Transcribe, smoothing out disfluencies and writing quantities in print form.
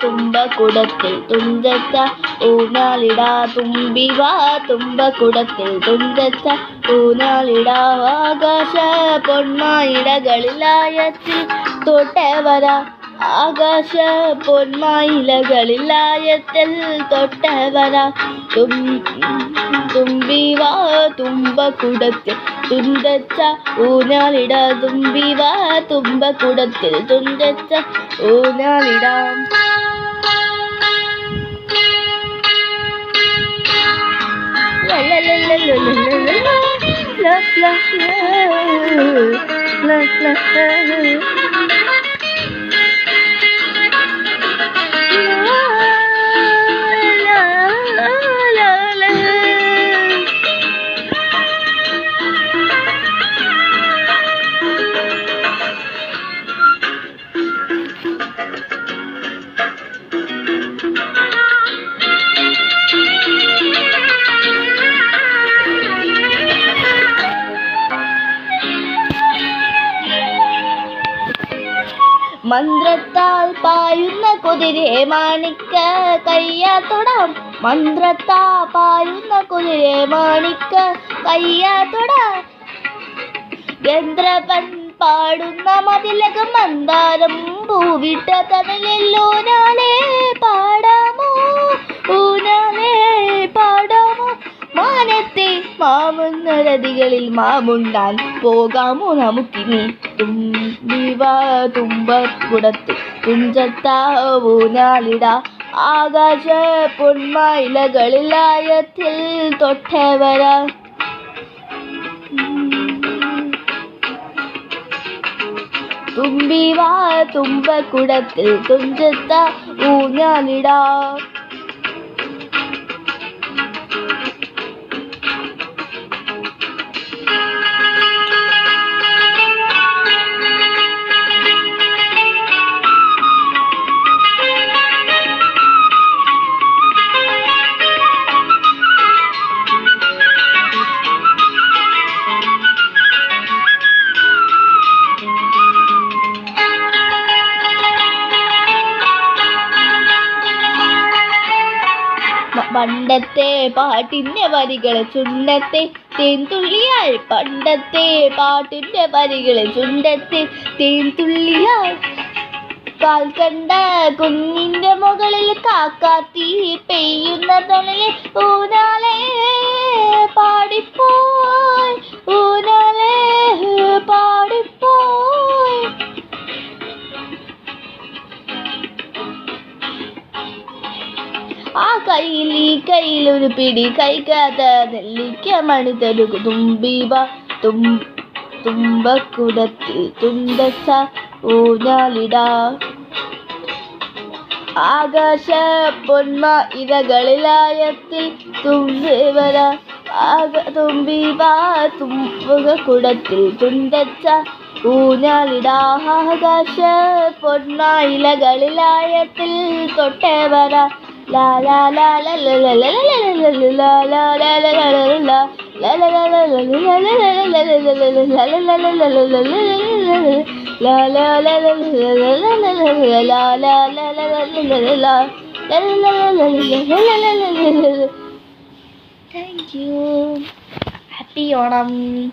തുമ്പക്കുടത്തിൽ തുഞ്ചച്ച ഊഞ്ഞാലിടാ തുമ്പി വാ തുമ്പക്കുടത്തിൽ തുഞ്ചച്ച ഊഞ്ഞാലിടാ ആകാശ പൊന്മായിലകളിലായത്തിൽ തൊട്ടവര ആകാശ പൊന്മായിലകളിലായത്തിൽ തൊട്ടവര തുമ്പി വാ തുമ്പക്കുടത്തിൽ തുഞ്ചച്ച ഊഞ്ഞാലിടാ തുമ്പി വാ തുമ്പക്കുടത്തിൽ തുഞ്ചച്ച ഊഞ്ഞാലിടാം. മന്ത്രത്താൽ പായുന്ന കുതിരയെ മാണിക്ക കയ്യാത്തൊടാം മന്ത്രത്താൽ പായുന്ന കുതിരയെ മാണിക്ക കയ്യാത്തൊടാം ഗന്ധർവൻ പാടുന്ന മതിലകം മന്ദാരം പൂവിട്ട തണലിലൂനാലേ പാടാമോ ഊനാലേ പാടാമോ മാനത്തെ മാവുന്ന നദികളിൽ മാമുണ്ടാൻ പോകാമോ നമുക്കിനി തുമ്പി വാ തുമ്പക്കുടത്തിൽ തുഞ്ചത്ത ഊഞ്ഞാലിടാ ആകാശ പൊന്മായിലകളിലായത്തിൽ തൊട്ടവര തുമ്പി വാ തുമ്പക്കുടത്തിൽ തുഞ്ചത്ത ഊഞ്ഞാലിടാ. പണ്ടത്തെ പാട്ടിൻ്റെ വരികളെ ചുണ്ടത്തെ തേൻതുള്ളിയാൽ പണ്ടത്തെ പാട്ടിൻ്റെ വരികളെ ചുണ്ടത്തെ തേൻതുള്ളിയാൽ കാൽ കണ്ട കുഞ്ഞിൻ്റെ മുകളിൽ കാക്കാത്തി പെയ്യുന്ന തണലിൽ ഊനാലേ പാടിപ്പോയി ഊനാലേ പാടിപ്പോയി. ആ കയ്യിൽ ഈ കയ്യിൽ ഒരു പിടി കൈകാത്ത നെല്ലിക്ക മണി തരുക തുമ്പി വാ തുമ്പക്കുടത്തിൽ തുഞ്ചച്ച ഊഞ്ഞാലിടാ ആകാശ പൊന്മ ഇരകളിലായത്തിൽ തുമ്പി വര തുമ്പി വാ തുമ്പക്കുടത്തിൽ തുഞ്ചച്ച ഊഞ്ഞാലിടാ ആകാശ പൊന്മ ഇലകളിലായത്തിൽ തൊട്ടവര la la la la la la la la la la la Thank you. Happy Onam.